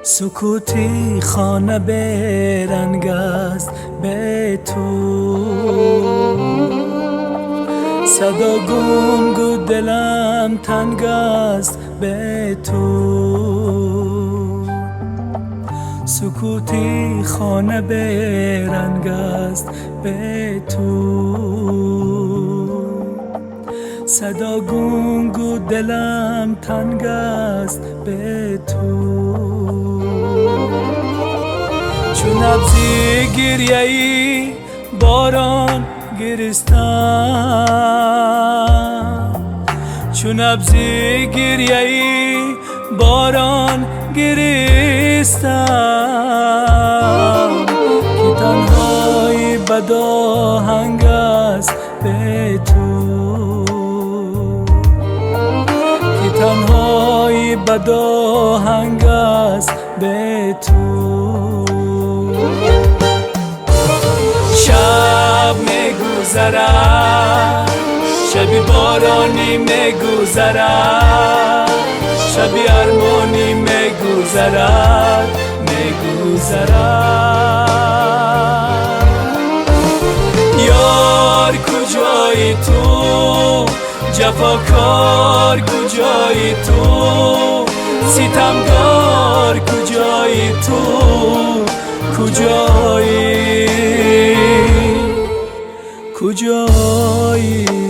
سکوتی خانه برنگ است به تو، صدا گنگ دلم تنگ است به تو. سکوتی خانه برنگ است به تو، صدا گنگ دلم تنگ است به تو. چون ابزی گریه‌ای باران گریستم، چون ابزی گریه‌ای باران گریستم، که تنهایی بد آهنگ است به تو، که تنهایی بد آهنگ است به تو. شب میگذرد، شبی بارانی میگذرد، شبی ارمانی میگذرد یار کجایی تو، جفاکار کجایی تو، ستمگار کجایی تو، کجایی